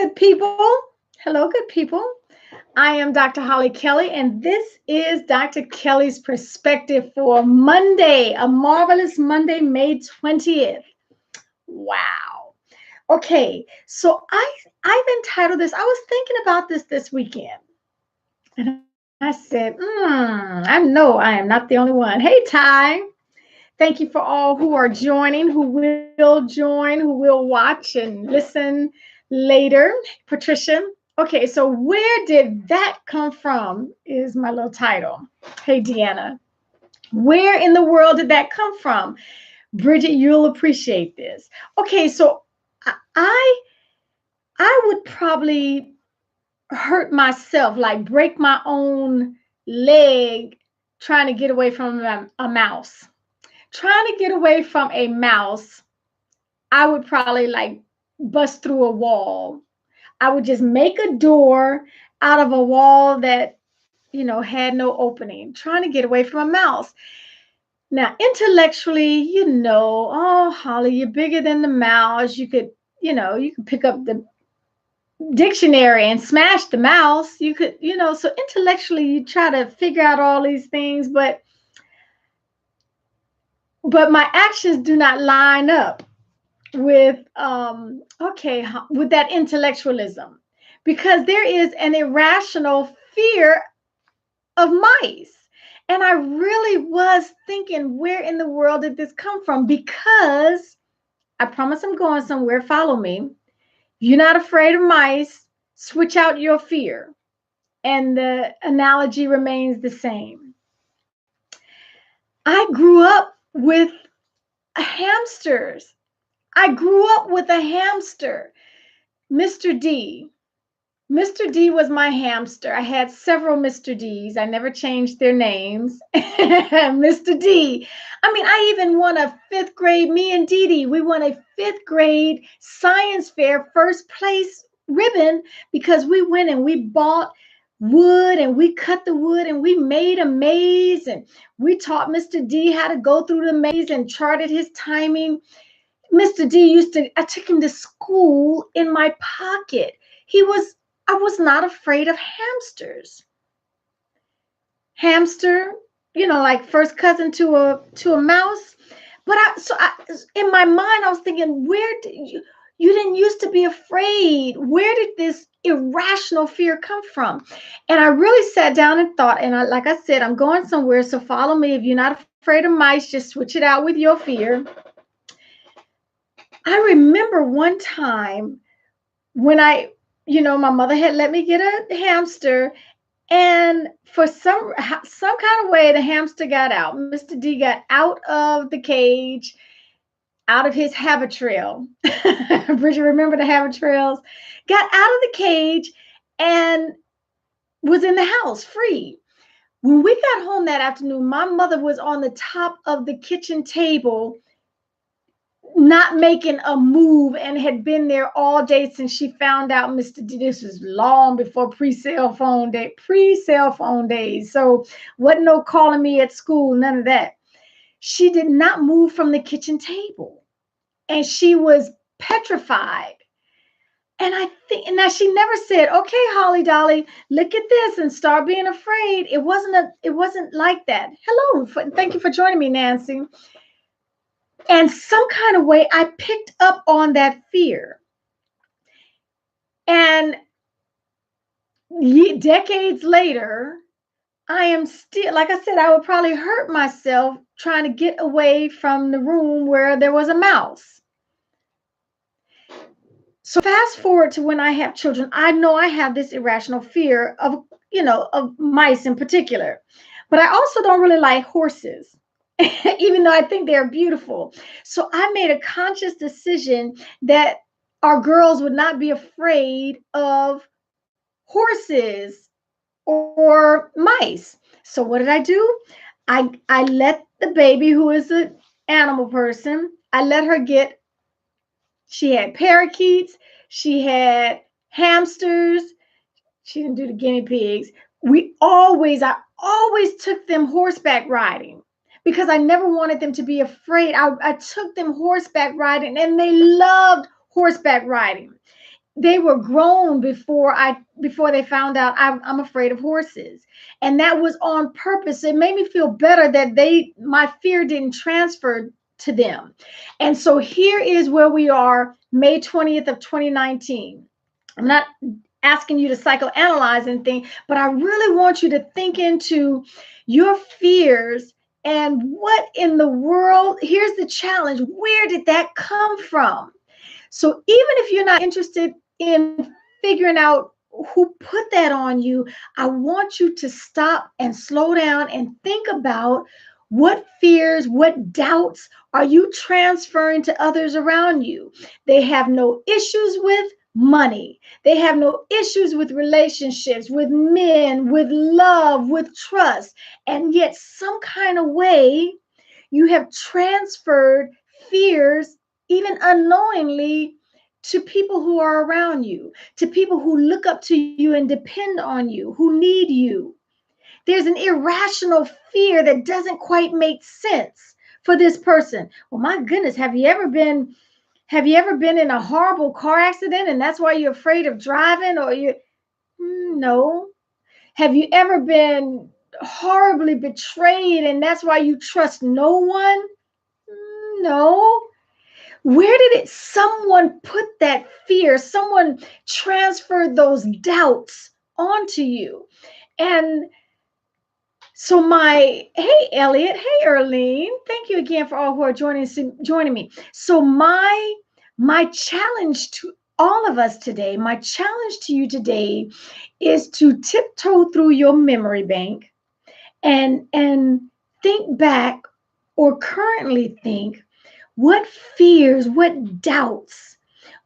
good people. Hello, good people. I am Dr. Hollie Kelly, and this is Dr. Kelly's perspective for Monday, a marvelous Monday, May 20th. Wow. Okay, so I've entitled this. I was thinking about this weekend, and I said, I know I am not the only one. Hey, Ty. Thank you for all who are joining, who will join, who will watch and listen later. Patricia. Okay, so where did that come from? Is my little title. Hey, Deanna. Where in the world did that come from? Bridget, you'll appreciate this. Okay, so I I would probably hurt myself, like break my own leg trying to get away from a mouse. Trying to get away from a mouse, I would probably like bust through a wall. I would just make a door out of a wall that, had no opening, trying to get away from a mouse. Now, intellectually, oh, Holly, you're bigger than the mouse. You could pick up the dictionary and smash the mouse. You could, so intellectually, you try to figure out all these things, but my actions do not line up with with that intellectualism, because there is an irrational fear of mice. And I really was thinking, where in the world did this come from? Because I promise I'm going somewhere. Follow me. You're not afraid of mice. Switch out your fear. And the analogy remains the same. I grew up with hamsters. I grew up with a hamster, Mr. D. Mr. D was my hamster. I had several Mr. Ds. I never changed their names. Mr. D. I mean, I even won a fifth grade, me and Dee Dee, we won a fifth grade science fair first place ribbon because we went and we bought wood and we cut the wood and we made a maze and we taught Mr. D how to go through the maze and charted his timing. Mr. D I took him to school in my pocket. I was not afraid of hamsters. Hamster, like first cousin to a mouse. But in my mind, I was thinking, where did you didn't used to be afraid? Where did this irrational fear come from? And I really sat down and thought, and like I said, I'm going somewhere, so follow me. If you're not afraid of mice, just switch it out with your fear. I remember one time when my mother had let me get a hamster, and for some kind of way, the hamster got out. Mr. D got out of the cage, out of his habit trail. Bridget, remember the habit trails? Got out of the cage and was in the house free. When we got home that afternoon, my mother was on the top of the kitchen table, not making a move, and had been there all day since she found out Mr. D. This was long before pre-cell phone days. So wasn't no calling me at school, none of that. She did not move from the kitchen table, and she was petrified. And I think now she never said, "Okay, Holly Dolly, look at this and start being afraid." It wasn't like that. Hello, thank you for joining me, Nancy. And some kind of way, I picked up on that fear. And decades later, I am still, like I said, I would probably hurt myself trying to get away from the room where there was a mouse. So fast forward to when I have children, I know I have this irrational fear of mice in particular. But I also don't really like horses. Even though I think they're beautiful. So I made a conscious decision that our girls would not be afraid of horses or mice. So what did I do? I let the baby, who is an animal person, I let her she had parakeets, she had hamsters, she didn't do the guinea pigs. I always took them horseback riding, because I never wanted them to be afraid. I took them horseback riding, and they loved horseback riding. they were grown before they found out I'm afraid of horses. And that was on purpose. It made me feel better that my fear didn't transfer to them. And so here is where we are, May 20th of 2019. I'm not asking you to psychoanalyze anything, but I really want you to think into your fears and what in the world. Here's the challenge. Where did that come from? So even if you're not interested in figuring out who put that on you, I want you to stop and slow down and think about what fears, what doubts are you transferring to others around you. They have no issues with money. They have no issues with relationships, with men, with love, with trust. And yet some kind of way you have transferred fears, even unknowingly, to people who are around you, to people who look up to you and depend on you, who need you. There's an irrational fear that doesn't quite make sense for this person. Well, my goodness, have you ever been in a horrible car accident and that's why you're afraid of driving? Or you No. Have you ever been horribly betrayed and that's why you trust no one? No. Where did someone put that fear? Someone transferred those doubts onto you. And so hey, Elliot, hey, Erlene, thank you again for all who are joining me. So my challenge to all of us today, my challenge to you today is to tiptoe through your memory bank and think back, or currently think, what fears, what doubts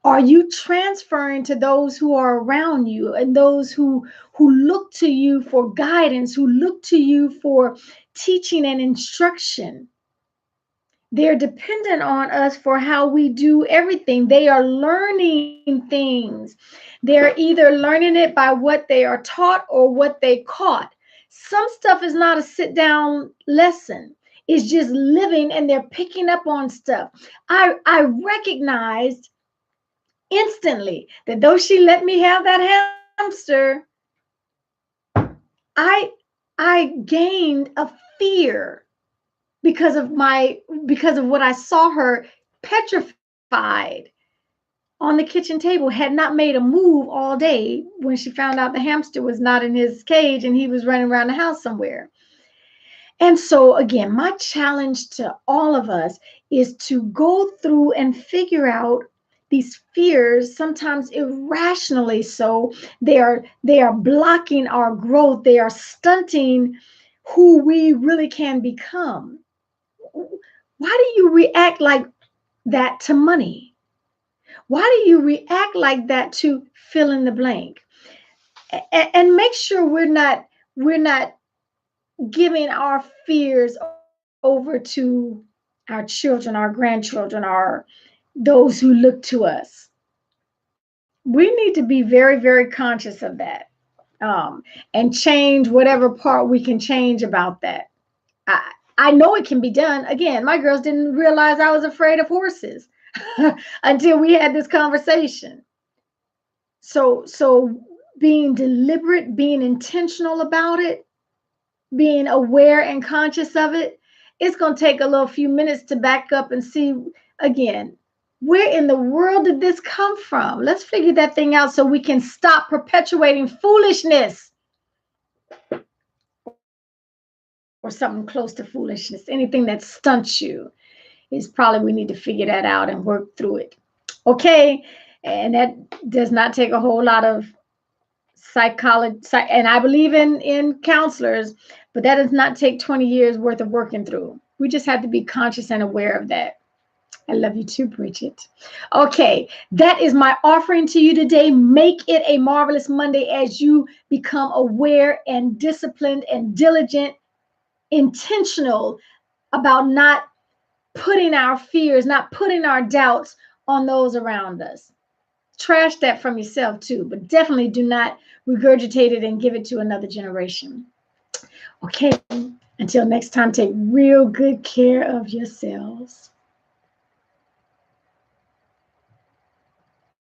are you transferring to those who are around you and those who look to you for guidance, who look to you for teaching and instruction? They're dependent on us for how we do everything. They are learning things. They're either learning it by what they are taught or what they caught. Some stuff is not a sit down lesson. It's just living, and they're picking up on stuff. I recognized instantly that though she let me have that hamster, I gained a fear because of what I saw her petrified on the kitchen table, had not made a move all day when she found out the hamster was not in his cage and he was running around the house somewhere. And so again, my challenge to all of us is to go through and figure out these fears, sometimes irrationally so. They are blocking our growth. They are stunting who we really can become. Why do you react like that to money? Why do you react like that to fill in the blank? And make sure we're not giving our fears over to our children, our grandchildren, those who look to us. We need to be very, very conscious of that, and change whatever part we can change about that. I know it can be done. Again, my girls didn't realize I was afraid of horses until we had this conversation. So being deliberate, being intentional about it, being aware and conscious of it, it's going to take a little few minutes to back up and see again, where in the world did this come from? Let's figure that thing out so we can stop perpetuating foolishness or something close to foolishness. Anything that stunts you is probably, we need to figure that out and work through it. Okay. And that does not take a whole lot of psychology, and I believe in counselors, but that does not take 20 years worth of working through. We just have to be conscious and aware of that. I love you too, Bridget. Okay, that is my offering to you today. Make it a marvelous Monday as you become aware and disciplined and diligent, intentional about not putting our fears, not putting our doubts on those around us. Trash that from yourself too, but definitely do not regurgitate it and give it to another generation. Okay, until next time, take real good care of yourselves.